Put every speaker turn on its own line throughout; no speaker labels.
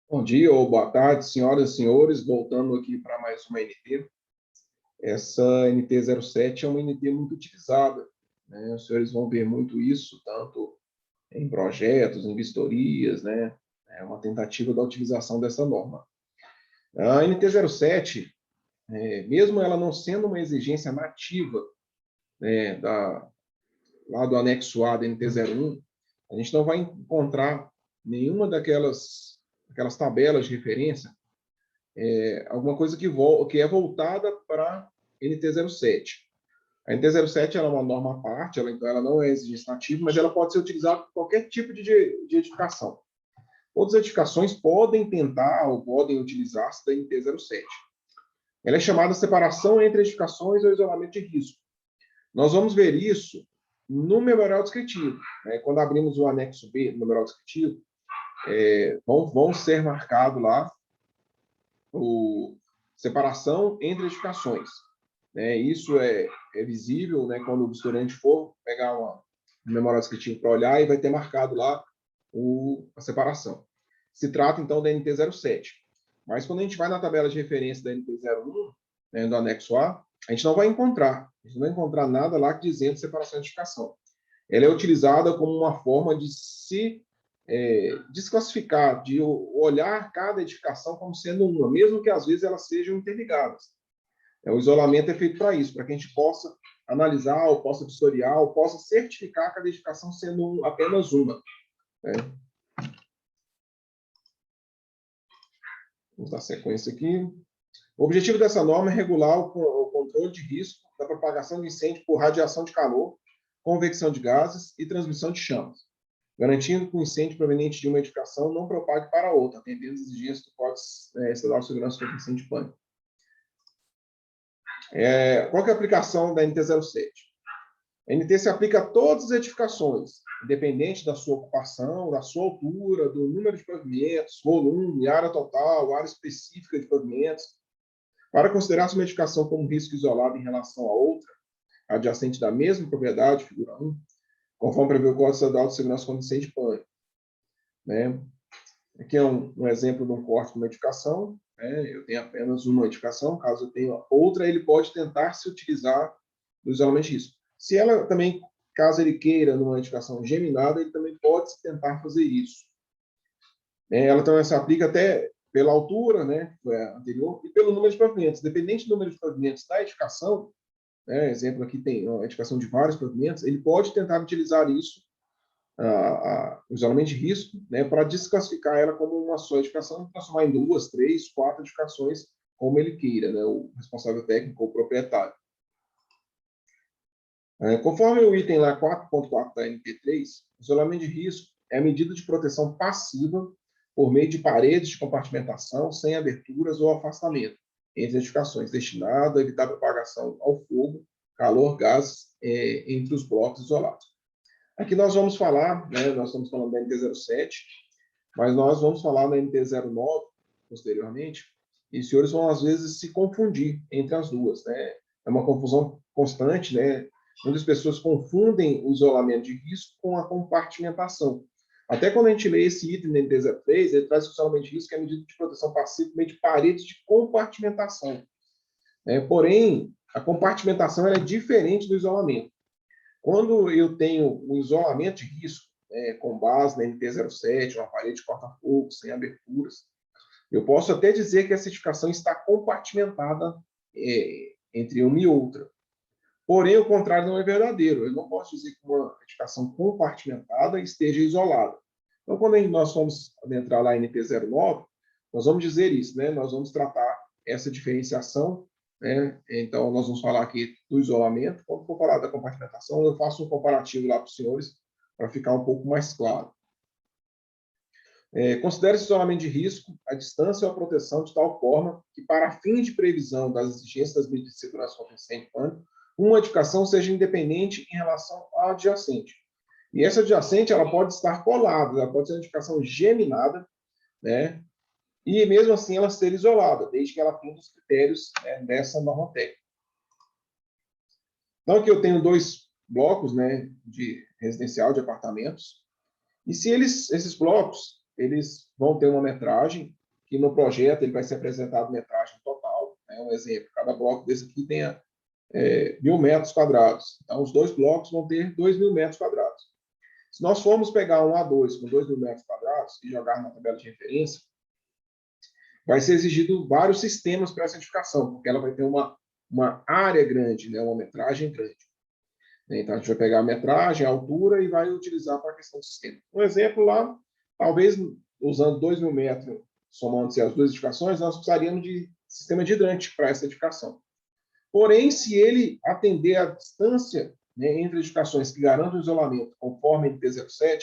Bom dia ou boa tarde, senhoras e senhores. Voltando aqui para mais uma NT. Essa NT07 é uma NT muito utilizada, né? Os senhores vão ver muito isso, tanto em projetos, em vistorias, né? É uma tentativa da utilização dessa norma. A NT07, mesmo ela não sendo uma exigência nativa, né, lá do anexo A da NT01, a gente não vai encontrar nenhuma daquelas tabelas de referência alguma coisa que é voltada para NT07. A NT07 ela é uma norma à parte, então ela não é exigência nativa, mas ela pode ser utilizada para qualquer tipo de edificação. Todas as edificações podem tentar ou podem utilizar-se da NT07. Ela é chamada separação entre edificações ou isolamento de risco. Nós vamos ver isso no memorial descritivo. Né? Quando abrimos o anexo B do memorial descritivo, vão ser marcados lá separação entre edificações. Né? Isso é visível, né, quando o vistoriante for pegar um memorial descritivo para olhar e vai ter marcado lá a separação. Se trata, então, da NT07. Mas quando a gente vai na tabela de referência da NT01, né, do anexo A gente não vai encontrar. A gente não vai encontrar nada lá dizendo separação e edificação. Ela é utilizada como uma forma de se desclassificar, de olhar cada edificação como sendo uma, mesmo que às vezes elas sejam interligadas. O isolamento é feito para isso, para que a gente possa analisar, ou possa vistoriar, ou possa certificar cada edificação sendo apenas uma. Né? Vamos dar sequência aqui. O objetivo dessa norma é regular o controle de risco da propagação de incêndio por radiação de calor, convecção de gases e transmissão de chamas, garantindo que o incêndio proveniente de uma edificação não propague para outra, atendendo às exigências do Código Estadual de Segurança contra Incêndio e Pânico. Qual que é a aplicação da NT07? A NT se aplica a todas as edificações, independente da sua ocupação, da sua altura, do número de pavimentos, volume, área total, área específica de pavimentos. Para considerar uma edificação como risco isolado em relação a outra, adjacente da mesma propriedade, figura 1, conforme prevê o Código Estadual de Segurança contra Incêndio e Pânico. Né? Aqui é um exemplo de um corte de uma edificação. Né? Eu tenho apenas uma edificação, caso eu tenha outra, ele pode tentar se utilizar do isolamento de risco. Se ela também, caso ele queira, numa edificação geminada, ele também pode tentar fazer isso. Ela também se aplica até pela altura, né, que foi a anterior, e pelo número de pavimentos. Dependente do número de pavimentos da edificação, né, exemplo aqui tem uma edificação de vários pavimentos, ele pode tentar utilizar isso, o isolamento de risco, né, para desclassificar ela como uma só edificação, transformar em 2, 3, 4 edificações, como ele queira, né, o responsável técnico ou proprietário. Conforme o item lá 4.4 da NP3, isolamento de risco é a medida de proteção passiva por meio de paredes de compartimentação sem aberturas ou afastamento entre edificações, destinado a evitar propagação ao fogo, calor, gases entre os blocos isolados. Aqui nós vamos falar, né, nós estamos falando da NT07, mas nós vamos falar da NT09 posteriormente, e os senhores vão às vezes se confundir entre as duas, né? É uma confusão constante, né? Muitas pessoas confundem o isolamento de risco com a compartimentação. Até quando a gente lê esse item da NT03, ele traz que o isolamento de risco é a medida de proteção passiva por meio de paredes de compartimentação. Porém, a compartimentação é diferente do isolamento. Quando eu tenho um isolamento de risco, com base na NT07, uma parede de corta-fogo, sem aberturas, eu posso até dizer que essa edificação está compartimentada entre uma e outra. Porém, o contrário não é verdadeiro. Eu não posso dizer que uma edificação compartimentada esteja isolada. Então, quando nós vamos adentrar lá em NP09, nós vamos dizer isso, né? Nós vamos tratar essa diferenciação, né? Então, nós vamos falar aqui do isolamento. Quando for falar da compartimentação, eu faço um comparativo lá para os senhores, para ficar um pouco mais claro. Considere-se isolamento de risco a distância ou a proteção de tal forma que, para fim de previsão das exigências das medidas de segurança contra incêndio e pânico, uma edificação seja independente em relação à adjacente. E essa adjacente ela pode estar colada, ela pode ser uma edificação geminada, né? E mesmo assim ela ser isolada, desde que ela atenda os critérios dessa norma técnica. Então aqui eu tenho dois blocos, né, de residencial, de apartamentos, e se esses blocos eles vão ter uma metragem, que no projeto ele vai ser apresentado metragem total. Um exemplo, cada bloco desse aqui tem 1.000 metros quadrados. Então, os 2 blocos vão ter 2.000 metros quadrados. Se nós formos pegar um A2 com 2.000 metros quadrados e jogar na tabela de referência, vai ser exigido vários sistemas para essa edificação, porque ela vai ter uma área grande, né, uma metragem grande. Então, a gente vai pegar a metragem, a altura e vai utilizar para a questão do sistema. Um exemplo lá, talvez usando 2.000 metros, somando-se as 2 edificações, nós precisaríamos de sistema de hidrante para essa edificação. Porém, se ele atender a distância, né, entre edificações que garantam o isolamento conforme a NT07,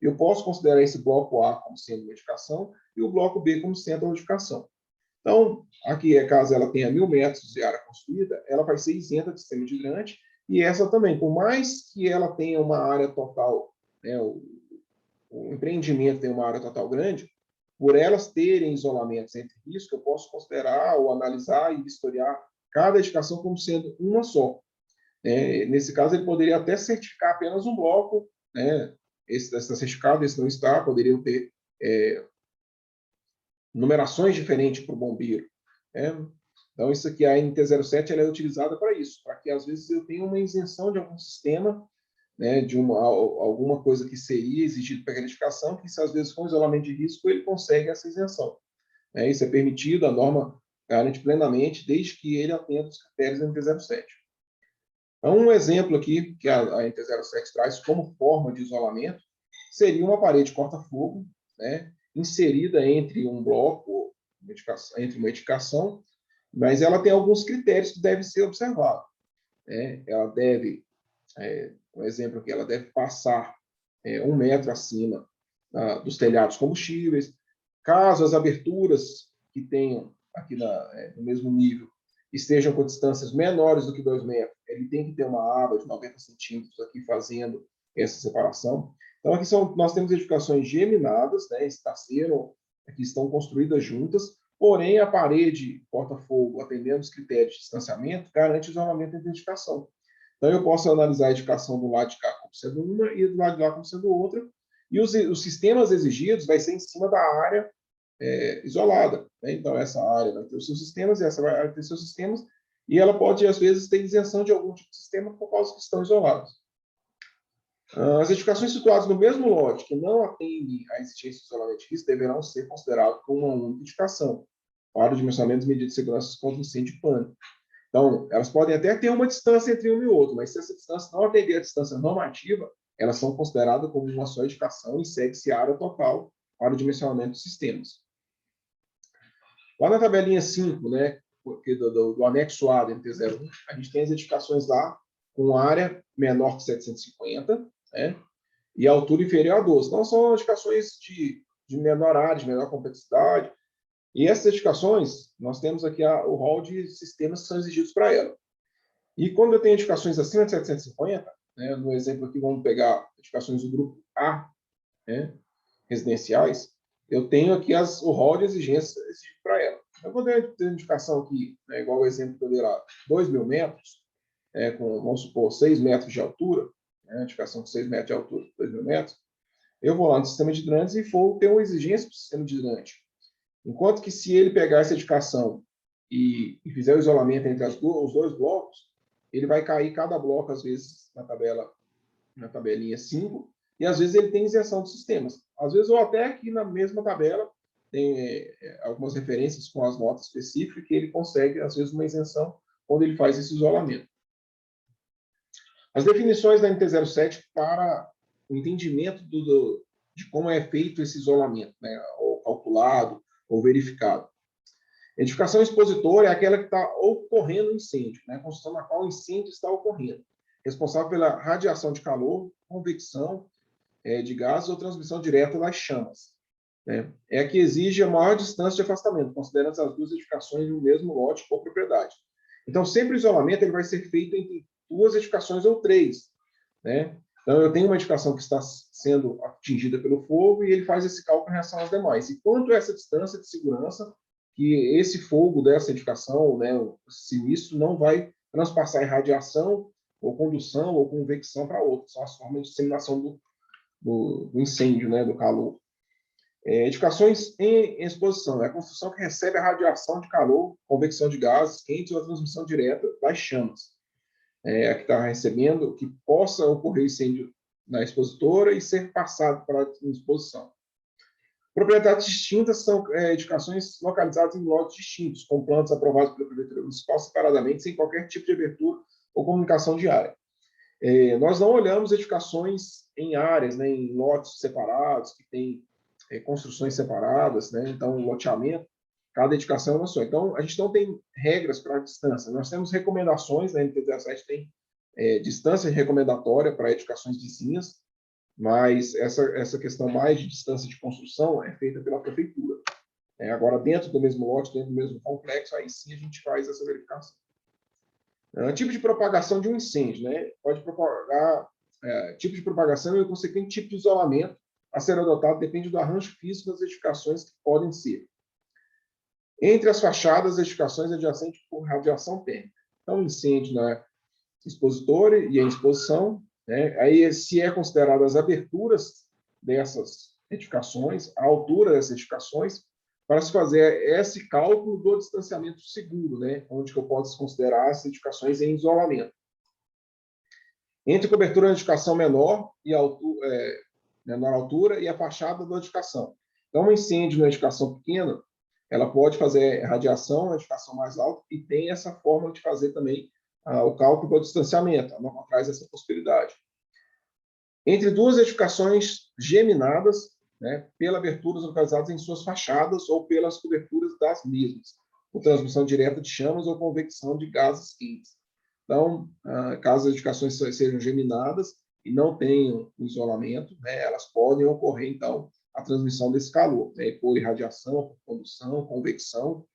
eu posso considerar esse bloco A como sendo uma edificação e o bloco B como sendo uma edificação. Então, aqui, caso ela tenha 1.000 metros de área construída, ela vai ser isenta de sistema de hidrante, e essa também, por mais que ela tenha uma área total, né, o empreendimento tem uma área total grande, por elas terem isolamentos entre risco, eu posso considerar ou analisar e historiar cada edificação como sendo uma só. Nesse caso, ele poderia até certificar apenas um bloco, né? Esse está certificado, esse não está, poderiam ter numerações diferentes para o bombeiro. Então, isso aqui, a NT07, ela é utilizada para isso, para que, às vezes, eu tenha uma isenção de algum sistema, né, de alguma coisa que seria exigido para a edificação, que, se, às vezes, com isolamento de risco, ele consegue essa isenção. Isso é permitido, a norma garante plenamente, desde que ele atenda os critérios da NT07. Então, um exemplo aqui que a NT07 traz como forma de isolamento seria uma parede corta-fogo, né, inserida entre um bloco, entre uma edificação, mas ela tem alguns critérios que devem ser observados. Ela deve, um exemplo aqui, ela deve passar 1 metro acima dos telhados combustíveis. Caso as aberturas que tenham aqui no mesmo nível estejam com distâncias menores do que 2 metros, ele tem que ter uma aba de 90 centímetros aqui fazendo essa separação. Então, aqui nós temos edificações geminadas, né, que estão construídas juntas, porém a parede porta-fogo, atendendo os critérios de distanciamento, garante isolamento entre edificação. Então, eu posso analisar a edificação do lado de cá como sendo uma e do lado de lá como sendo outra, e os sistemas exigidos vai ser em cima da área isolada. Né? Então, essa área vai ter os seus sistemas, e essa vai ter seus sistemas, e ela pode, às vezes, ter isenção de algum tipo de sistema por causa que estão isolados. As edificações situadas no mesmo lote que não atendem à exigência de isolamento de risco deverão ser consideradas como uma única edificação para o dimensionamento das medidas de segurança contra incêndio e pânico. Então, elas podem até ter uma distância entre um e outro, mas se essa distância não atender a distância normativa, elas são consideradas como uma só edificação e segue-se a área total para o dimensionamento dos sistemas. Lá na tabelinha 5, né, do anexo A do NT01, a gente tem as edificações lá com área menor que 750, né, e altura inferior a 12. Então, são edificações de menor área, de menor complexidade. E essas edificações, nós temos aqui o rol de sistemas que são exigidos para ela. E quando eu tenho edificações acima de 750, né, no exemplo aqui, vamos pegar edificações do grupo A, né, residenciais, eu tenho aqui o rol de exigências exigido para ela. Eu vou ter uma edificação aqui, né, igual o exemplo que eu dei lá, 2.000 metros, com, vamos supor, 6 metros de altura, né, edificação com 6 metros de altura, 2.000 metros, eu vou lá no sistema de hidrantes e vou ter uma exigência para o sistema de hidrante. Enquanto que, se ele pegar essa edificação e fizer o isolamento entre os 2 blocos, ele vai cair cada bloco, às vezes, na tabelinha 5, e às vezes ele tem isenção de sistemas. Às vezes, ou até aqui na mesma tabela, tem algumas referências com as notas específicas, que ele consegue, às vezes, uma isenção quando ele faz esse isolamento. As definições da NT07 para o entendimento de como é feito esse isolamento, né, ou calculado, ou verificado. Edificação expositora é aquela que está ocorrendo incêndio, né, a construção na qual o incêndio está ocorrendo, responsável pela radiação de calor, convecção de gases ou transmissão direta das chamas. Né? É a que exige a maior distância de afastamento, considerando as 2 edificações no mesmo lote ou propriedade. Então, sempre o isolamento ele vai ser feito entre 2 edificações ou 3. Né? Então, eu tenho uma edificação que está sendo atingida pelo fogo e ele faz esse cálculo em relação às demais. E quanto a essa distância de segurança que esse fogo dessa edificação, né, o sinistro, não vai transpassar em radiação, ou condução, ou convecção para outros. São as formas de disseminação do incêndio, né, do calor. Edificações em exposição é a construção que recebe a radiação de calor, convecção de gases quentes ou a transmissão direta das chamas. A que está recebendo, que possa ocorrer incêndio na expositora e ser passado para a exposição. Propriedades distintas são edificações localizadas em lotes distintos, com plantas aprovadas pela Prefeitura Municipal separadamente, sem qualquer tipo de abertura ou comunicação de área. Nós não olhamos edificações em áreas, né, em lotes separados, que têm construções separadas, né, então, loteamento, cada edificação é uma só. Então, a gente não tem regras para a distância. Nós temos recomendações, né, a NP17 tem distância recomendatória para edificações vizinhas, mas essa questão mais de distância de construção é feita pela prefeitura. Agora, dentro do mesmo lote, dentro do mesmo complexo, aí sim a gente faz essa verificação. Tipo de propagação de um incêndio, né? Pode propagar, tipo de propagação e o consequente tipo de isolamento a ser adotado depende do arranjo físico das edificações que podem ser. Entre as fachadas, as edificações adjacentes por radiação térmica. Então, incêndio na expositora e em exposição, né? Aí, se é considerado as aberturas dessas edificações, a altura dessas edificações, para se fazer esse cálculo do distanciamento seguro, né? Onde que eu posso considerar as edificações em isolamento. Entre cobertura da edificação menor altura e a fachada da edificação. Então, um incêndio na edificação pequena, ela pode fazer radiação na edificação mais alta e tem essa forma de fazer também o cálculo do distanciamento. A norma traz essa possibilidade. Entre duas edificações geminadas, né, pela aberturas localizadas em suas fachadas ou pelas coberturas das mesmas, por transmissão direta de chamas ou convecção de gases quentes. Então, caso as edificações sejam geminadas e não tenham isolamento, né, elas podem ocorrer, então, a transmissão desse calor, né, por irradiação, por condução, convecção,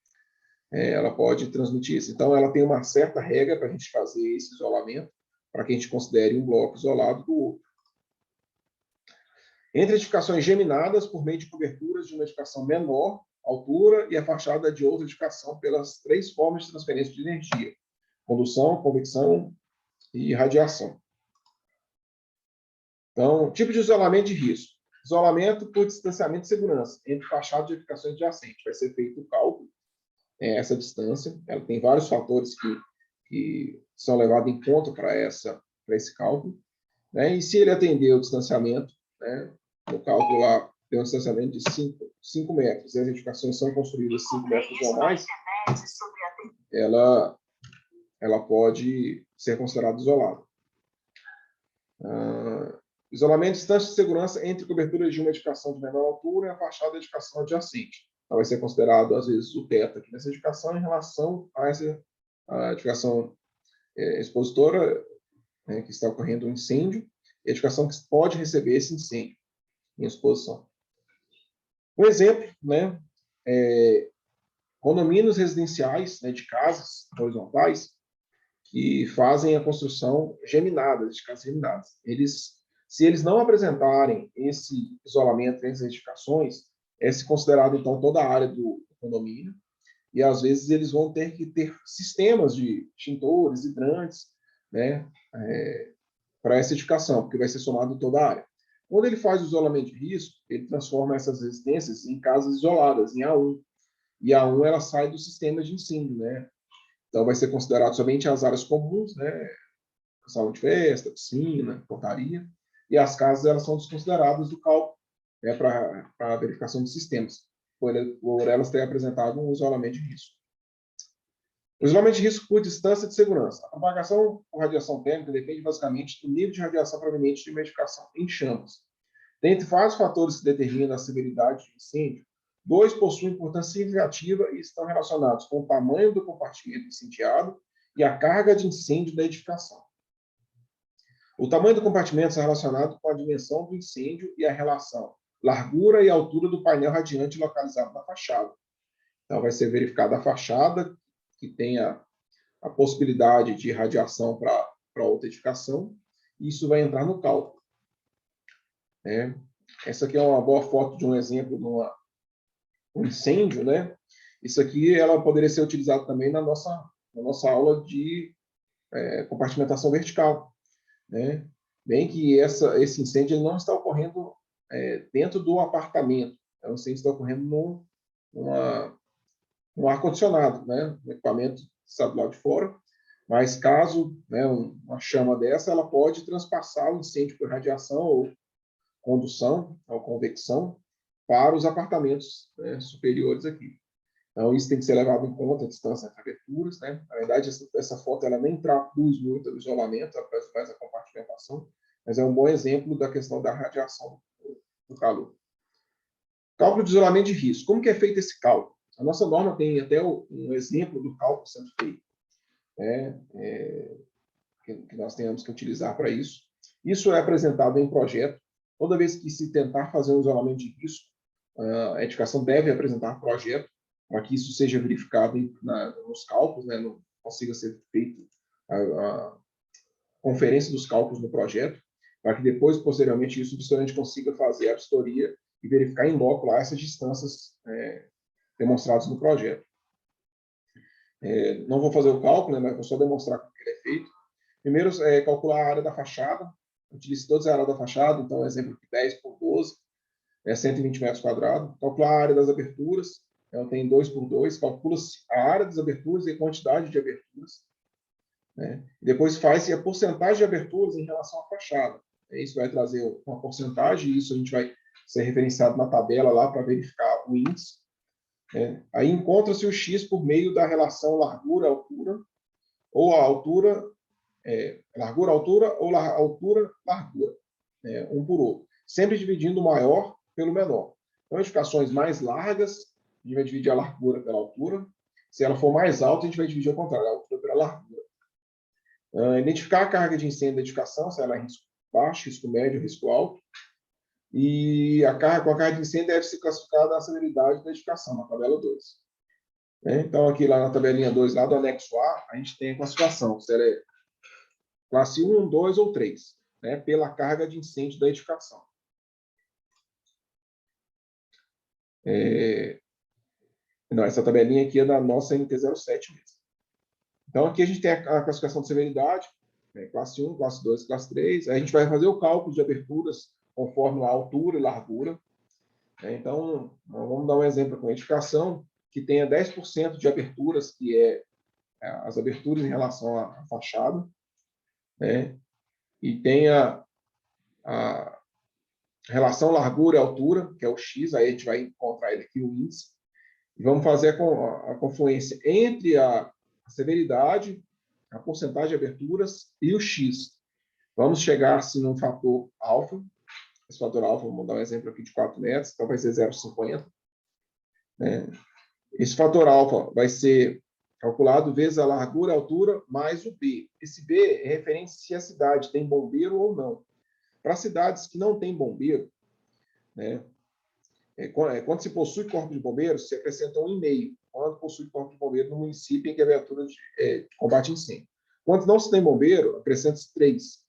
ela pode transmitir isso. Então, ela tem uma certa regra para a gente fazer esse isolamento, para que a gente considere um bloco isolado do outro. Entre edificações geminadas por meio de coberturas de uma edificação menor altura e a fachada de outra edificação pelas três formas de transferência de energia: condução, convecção e radiação. Então, tipo de isolamento de risco. Isolamento por distanciamento de segurança entre fachadas de edificações adjacentes. Vai ser feito o cálculo, essa distância. Ela tem vários fatores que são levados em conta para esse cálculo. Né? E se ele atender o distanciamento, né, no cálculo lá, tem um distanciamento de 5 metros, e as edificações são construídas 5 metros ou mais, ela pode ser considerada isolada. Isolamento de distância de segurança entre coberturas de uma edificação de menor altura e a fachada da edificação adjacente. Então, vai ser considerado, às vezes, o teto aqui nessa edificação em relação a essa edificação expositora, né, que está ocorrendo um incêndio, e a edificação que pode receber esse incêndio em exposição. Um exemplo, né, condomínios residenciais, né, de casas horizontais que fazem a construção geminada, de casas geminadas. Se eles não apresentarem esse isolamento entre as edificações, é considerado, então, toda a área do condomínio, e, às vezes, eles vão ter que ter sistemas de extintores, hidrantes, né, para essa edificação, porque vai ser somado em toda a área. Quando ele faz o isolamento de risco, ele transforma essas residências em casas isoladas, em A1. E a A1 ela sai do sistema de incêndio, né? Então, vai ser considerado somente as áreas comuns, né? Salão de festa, piscina, portaria. E as casas elas são desconsideradas do cálculo, né, para a verificação de sistemas, por elas terem apresentado um isolamento de risco. O isolamento de risco por distância de segurança. A propagação por radiação térmica depende basicamente do nível de radiação proveniente de uma edificação em chamas. Dentre vários fatores que determinam a severidade do incêndio, 2 possuem importância significativa e estão relacionados com o tamanho do compartimento incendiado e a carga de incêndio da edificação. O tamanho do compartimento está relacionado com a dimensão do incêndio e a relação largura e altura do painel radiante localizado na fachada. Então, vai ser verificada a fachada, que tenha a possibilidade de radiação para outra edificação, e isso vai entrar no cálculo. Essa aqui é uma boa foto de um exemplo de um incêndio, né? Isso aqui ela poderia ser utilizada também na nossa aula de compartimentação vertical, né? Bem que esse incêndio ele não está ocorrendo dentro do apartamento, o incêndio está ocorrendo no ar-condicionado, né? No equipamento que está do lado de fora. Mas caso, né, uma chama dessa, ela pode transpassar o incêndio por radiação ou condução, ou convecção, para os apartamentos, né, superiores aqui. Então, isso tem que ser levado em conta, a distância entre aberturas, né? Na verdade, essa foto ela nem traduz muito o isolamento, ela faz mais a compartimentação, mas é um bom exemplo da questão da radiação do calor. Cálculo de isolamento de risco. Como que é feito esse cálculo? A nossa norma tem até um exemplo do cálculo sendo feito, né? Que nós tenhamos que utilizar para isso. Isso é apresentado em projeto. Toda vez que se tentar fazer um isolamento de risco, a edificação deve apresentar projeto para que isso seja verificado nos cálculos, né? Não consiga ser feito a conferência dos cálculos no projeto, para que depois, posteriormente, isso a gente consiga fazer a vistoria e verificar em loco lá essas distâncias demonstradas no projeto. Não vou fazer o cálculo, né, mas vou só demonstrar como ele é feito. Primeiro, calcular a área da fachada. Utilize todas as áreas da fachada, então, exemplo de 10 por 12, 120 metros quadrados. Calcular a área das aberturas, então, tem 2 por 2. Calcula-se a área das aberturas e a quantidade de aberturas. Né? Depois faz-se a porcentagem de aberturas em relação à fachada. Isso vai trazer uma porcentagem, e isso a gente vai ser referenciado na tabela lá para verificar o índice. Aí encontra-se o X por meio da relação largura-altura, ou a altura, largura-altura, ou altura-largura, um por outro. Sempre dividindo o maior pelo menor. Então, edificações mais largas, a gente vai dividir a largura pela altura. Se ela for mais alta, a gente vai dividir ao contrário, a altura pela largura. Identificar a carga de incêndio da edificação, se ela é risco baixo, risco médio, risco alto. E com a carga de incêndio deve ser classificada a severidade da edificação, na tabela 2. Então, aqui lá na tabelinha 2, lá do anexo A gente tem a classificação, se ela é classe 1, 2 ou 3, né, pela carga de incêndio da edificação. Não, essa tabelinha aqui é da nossa NT07 mesmo. Então, aqui a gente tem a classificação de severidade, classe 1, classe 2, classe 3. Aí a gente vai fazer o cálculo de aberturas conforme a altura e largura. Então, vamos dar um exemplo com a edificação que tenha 10% de aberturas, que é as aberturas em relação à fachada, né? E tenha a relação largura e altura, que é o X, aí a gente vai encontrar ele aqui, o índice, e vamos fazer a confluência entre a severidade, a porcentagem de aberturas e o X. Vamos chegar-se num fator alfa. Esse fator alfa, vamos dar um exemplo aqui de 4 metros, então vai ser 0,50. Esse fator alfa vai ser calculado vezes a largura e a altura mais o B. Esse B é referente se a cidade tem bombeiro ou não. Para cidades que não têm bombeiro, né, quando se possui corpo de bombeiros, se acrescenta 1,5. Quando possui corpo de bombeiro no município em que a viatura de combate incêndio. Quando não se tem bombeiro, acrescenta-se 3.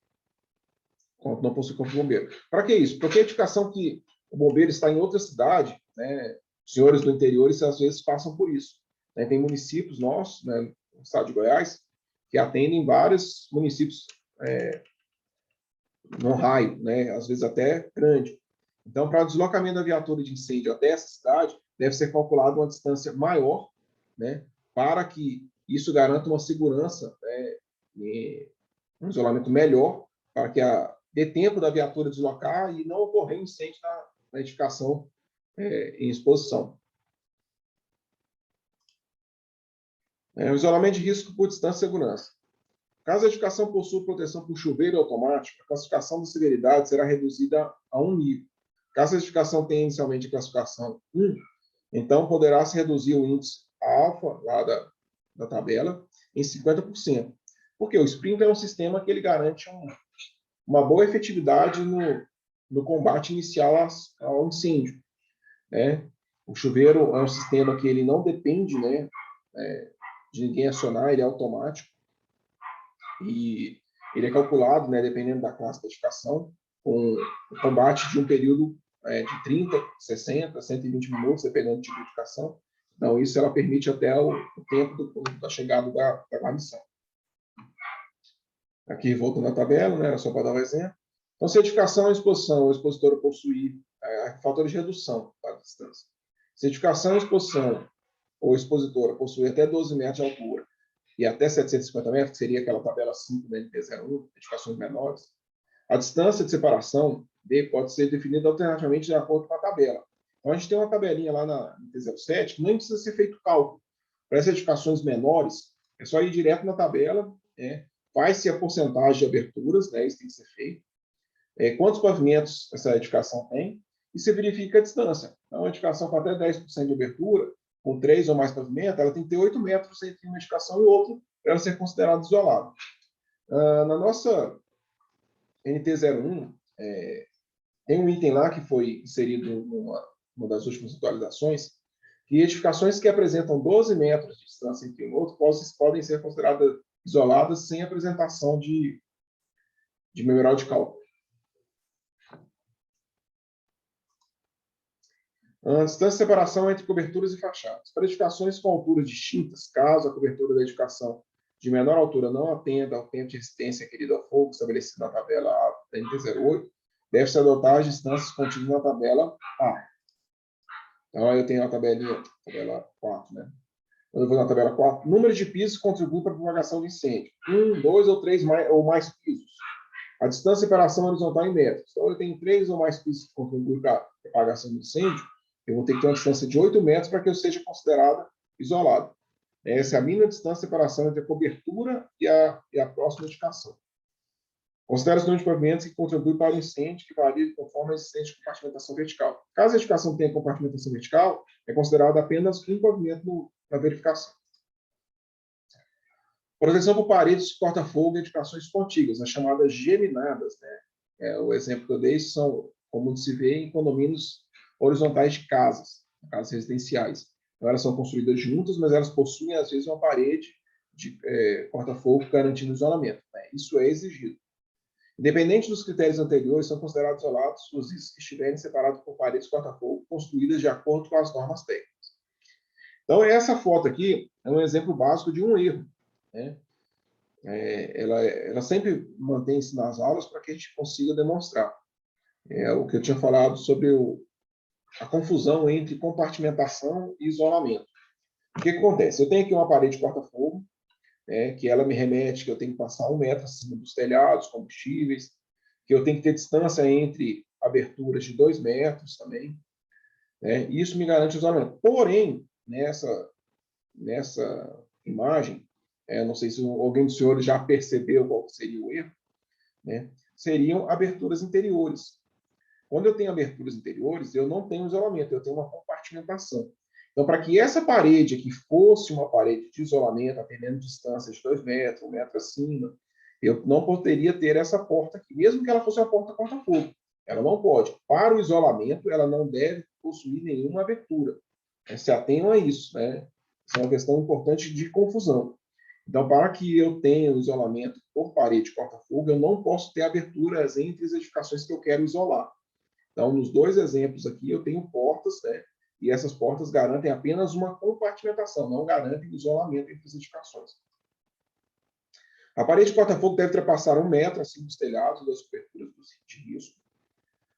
Quando não possui corpo de bombeiro. Para que isso? Porque a edificação que o bombeiro está em outra cidade, né, senhores do interior, às vezes passam por isso. Tem municípios nossos, né, no estado de Goiás, que atendem vários municípios no raio, né, às vezes até grande. Então, para o deslocamento da viatura de incêndio até essa cidade, deve ser calculada uma distância maior, né, para que isso garanta uma segurança, né, e um isolamento melhor, para que dê tempo da viatura deslocar e não ocorrer um incêndio na edificação em exposição. O isolamento de risco por distância e segurança. Caso a edificação possua proteção por chuveiro automático, a classificação da severidade será reduzida a 1 nível. Caso a edificação tenha inicialmente a classificação 1, então poderá-se reduzir o índice alfa, lá da tabela, em 50%. Porque o sprinkler é um sistema que ele garante uma boa efetividade no combate inicial ao incêndio. O chuveiro é um sistema que ele não depende, né, de ninguém acionar, ele é automático. E ele é calculado, né, dependendo da classe de edificação, com o combate de um período de 30, 60, 120 minutos, dependendo do tipo de edificação. Então, isso ela permite até o tempo da chegada da guarnição. Aqui, voltando à tabela, né, só para dar um exemplo. Então, se a edificação é exposição, o expositor possuir fatores de redução, tá? distância. Se a edificação, exposição ou expositora possui até 12 metros de altura e até 750 metros, que seria aquela tabela 5 da NT01, edificações menores, a distância de separação D pode ser definida alternativamente de acordo com a tabela. Então, a gente tem uma tabelinha lá na NT07 que nem precisa ser feito cálculo. Para essas edificações menores, é só ir direto na tabela, faz-se a porcentagem de aberturas, isso tem que ser feito, quantos pavimentos essa edificação tem, e se verifica a distância. Então, uma edificação com até 10% de abertura, com 3 ou mais pavimentos, ela tem que ter 8 metros entre uma edificação e outra, para ela ser considerada isolada. Na nossa NT01, tem um item lá que foi inserido em uma das últimas atualizações, que edificações que apresentam 12 metros de distância entre um outro podem ser consideradas isoladas sem apresentação de memorial de cálculo. A distância de separação entre coberturas e fachadas. Para edificações com alturas distintas, caso a cobertura da edificação de menor altura não atenda ao tempo de resistência requerido ao fogo estabelecido na tabela A da NT08, deve-se adotar as distâncias contidas na tabela A. Então, eu tenho a tabela 4, né? Quando eu vou na tabela 4, número de pisos contribui para a propagação de incêndio. 1, 2 ou 3 ou mais pisos. A distância de separação horizontal em metros. Então, eu tenho 3 ou mais pisos que contribuem para a propagação de incêndio, eu vou ter que ter uma distância de 8 metros para que eu seja considerado isolado. Essa é a mínima distância de separação entre a cobertura e a próxima edificação. Considera-se o número de pavimentos que contribui para o incêndio, que varia conforme a existência de compartimentação vertical. Caso a edificação tenha compartimentação vertical, é considerado apenas um pavimento na verificação. Proteção por paredes de corta-fogo e edificações contíguas, as chamadas geminadas. O exemplo que eu dei são, como se vê em condomínios horizontais de casas residenciais. Então, elas são construídas juntas, mas elas possuem, às vezes, uma parede de corta-fogo garantindo o isolamento. Isso é exigido. Independente dos critérios anteriores, são considerados isolados os itens que estiverem separados por paredes de corta-fogo construídas de acordo com as normas técnicas. Então, essa foto aqui é um exemplo básico de um erro. Ela sempre mantém-se nas aulas para que a gente consiga demonstrar. O que eu tinha falado sobre a confusão entre compartimentação e isolamento. O que acontece? Eu tenho aqui uma parede de corta-fogo, que ela me remete que eu tenho que passar 1 metro acima dos telhados, combustíveis, que eu tenho que ter distância entre aberturas de 2 metros também. Isso me garante o isolamento. Porém, nessa imagem, não sei se alguém dos senhores já percebeu qual seria o erro, seriam aberturas interiores. Quando eu tenho aberturas interiores, eu não tenho isolamento, eu tenho uma compartimentação. Então, para que essa parede aqui fosse uma parede de isolamento, atendendo distâncias de 2 metros, 1 metro acima, eu não poderia ter essa porta aqui, mesmo que ela fosse uma porta corta-fogo. Ela não pode. Para o isolamento, ela não deve possuir nenhuma abertura. Se atenham a isso. Isso é uma questão importante de confusão. Então, para que eu tenha o isolamento por parede corta-fogo, eu não posso ter aberturas entre as edificações que eu quero isolar. Então, nos dois exemplos aqui, eu tenho portas, e essas portas garantem apenas uma compartimentação, não garantem isolamento entre as edificações. A parede de corta-fogo deve ultrapassar 1 metro acima dos telhados das coberturas do sítio de risco.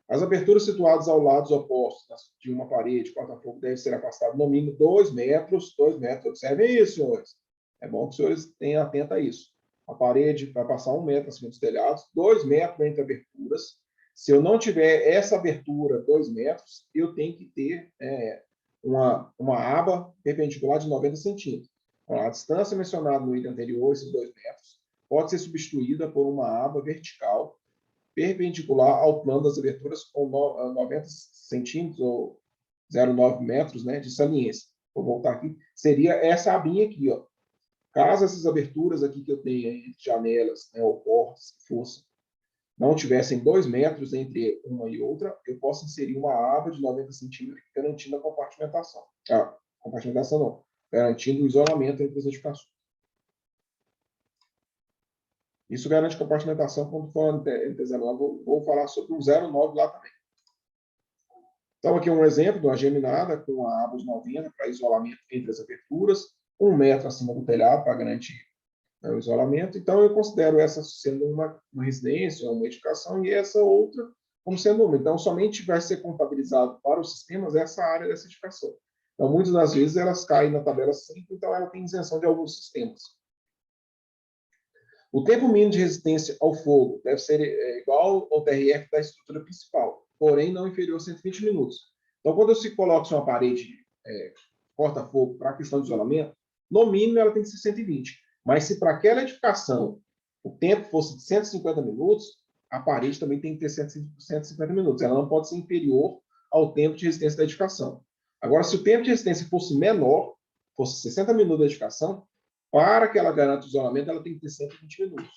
As aberturas situadas ao lados opostos de uma parede de corta-fogo devem ser afastadas no mínimo 2 metros. 2 metros, observem isso, senhores. É bom que os senhores tenham atento a isso. A parede vai passar 1 metro acima dos telhados, 2 metros entre aberturas. Se eu não tiver essa abertura 2 metros, eu tenho que ter uma aba perpendicular de 90 centímetros. Então, a distância mencionada no item anterior, esses 2 metros, pode ser substituída por uma aba vertical perpendicular ao plano das aberturas com 90 centímetros ou 0,9 metros de saliência. Vou voltar aqui. Seria essa abinha aqui. Caso essas aberturas aqui que eu tenho entre janelas ou portas que fossem, não tivessem 2 metros entre uma e outra, eu posso inserir uma aba de 90 centímetros garantindo a compartimentação. Compartimentação não, garantindo o isolamento entre as edificações. Isso garante compartimentação quando for NT09. Vou falar sobre o 0,9 lá também. Então, aqui um exemplo de uma geminada com a aba de 90 para isolamento entre as aberturas, 1 metro acima do telhado para garantir o isolamento. Então, eu considero essa sendo uma residência, uma edificação, e essa outra como sendo uma. Então, somente vai ser contabilizado para os sistemas essa área dessa edificação. Então, muitas das vezes, elas caem na tabela 5, então ela tem isenção de alguns sistemas. O tempo mínimo de resistência ao fogo deve ser igual ao TRF da estrutura principal, porém não inferior a 120 minutos. Então, quando se coloca uma parede corta-fogo para a questão de isolamento, no mínimo ela tem que ser 120. Mas se para aquela edificação o tempo fosse de 150 minutos, a parede também tem que ter 150 minutos. Ela não pode ser inferior ao tempo de resistência da edificação. Agora, se o tempo de resistência fosse menor, fosse 60 minutos da edificação, para que ela garanta o isolamento, ela tem que ter 120 minutos.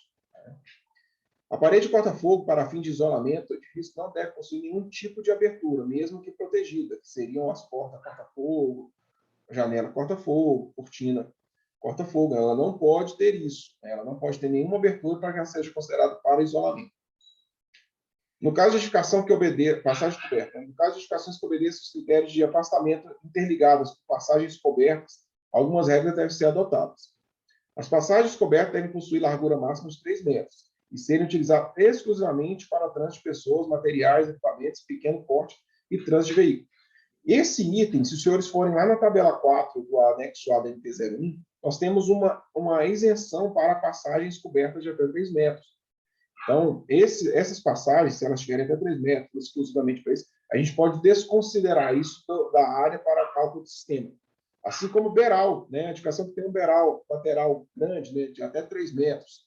A parede corta-fogo, para fim de isolamento, o edifício não deve possuir nenhum tipo de abertura, mesmo que protegida, que seriam as portas corta-fogo, janela corta-fogo, cortina corta-fogo. Ela não pode ter isso. Ela não pode ter nenhuma abertura para que ela seja considerada para isolamento. No caso de edificação que obedeça, passagem coberta, no caso de edificações que obedeçam os critérios de afastamento interligadas por passagens cobertas, algumas regras devem ser adotadas. As passagens cobertas devem possuir largura máxima de 3 metros e serem utilizadas exclusivamente para trânsito de pessoas, materiais, equipamentos, pequeno porte e trânsito de veículos. Esse item, se os senhores forem lá na tabela 4 do anexo A da NT01, nós temos uma isenção para passagens cobertas de até 3 metros. Então, essas passagens, se elas tiverem até 3 metros, exclusivamente para isso, a gente pode desconsiderar isso da área para cálculo do sistema. Assim como o beiral, né? A edificação que tem um beiral lateral grande, né? De até 3 metros,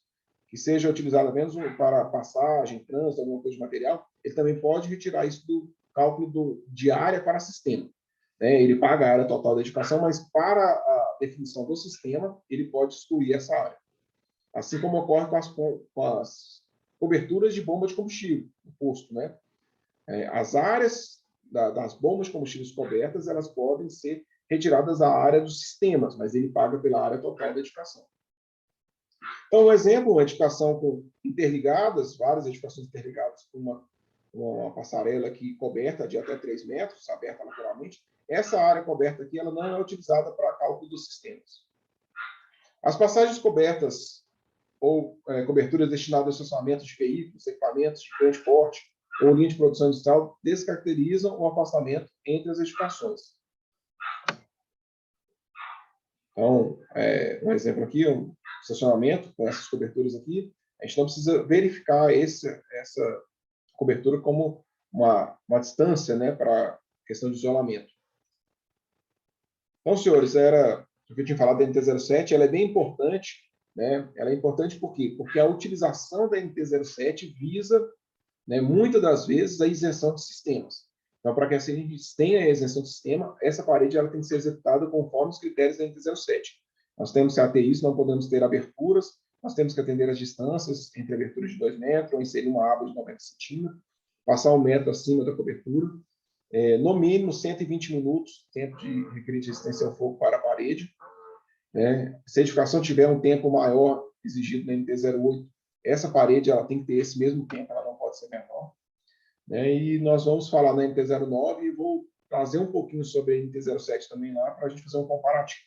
que seja utilizado apenas para passagem, trânsito, alguma coisa de material, ele também pode retirar isso do cálculo de área para sistema. Né? Ele paga a área total da edificação, mas para a definição do sistema, ele pode excluir essa área. Assim como ocorre com as coberturas de bomba de combustível, no posto, né? As áreas das bombas de combustíveis cobertas, elas podem ser retiradas da área dos sistemas, mas ele paga pela área total da edificação. Então, um exemplo, uma edificação interligadas, várias edificações interligadas com uma passarela aqui coberta de até 3 metros, aberta lateralmente, essa área coberta aqui ela não é utilizada para cálculo dos sistemas. As passagens cobertas ou coberturas destinadas ao estacionamento de veículos, equipamentos de grande porte ou linha de produção industrial descaracterizam o afastamento entre as edificações. Então, um exemplo aqui, um estacionamento com essas coberturas aqui, a gente não precisa verificar essa cobertura como uma distância, né, para a questão de isolamento. Então, senhores, era o que eu tinha falado da NT07, ela é bem importante, né? Ela é importante por quê? Porque a utilização da NT07 visa, né, muitas das vezes, a isenção de sistemas. Então, para que a gente tenha a isenção de sistema, essa parede ela tem que ser executada conforme os critérios da NT07. Nós temos que ater isso, não podemos ter aberturas, nós temos que atender as distâncias entre aberturas de 2 metros, ou inserir uma aba de 90 centímetros, passar 1 metro acima da cobertura, no mínimo 120 minutos, tempo de requerido de resistência ao fogo para a parede. Né? Se a edificação tiver um tempo maior exigido na NT08, essa parede ela tem que ter esse mesmo tempo, ela não pode ser menor. Né? E nós vamos falar na NT09 e vou trazer um pouquinho sobre a NT07 também lá, para a gente fazer um comparativo.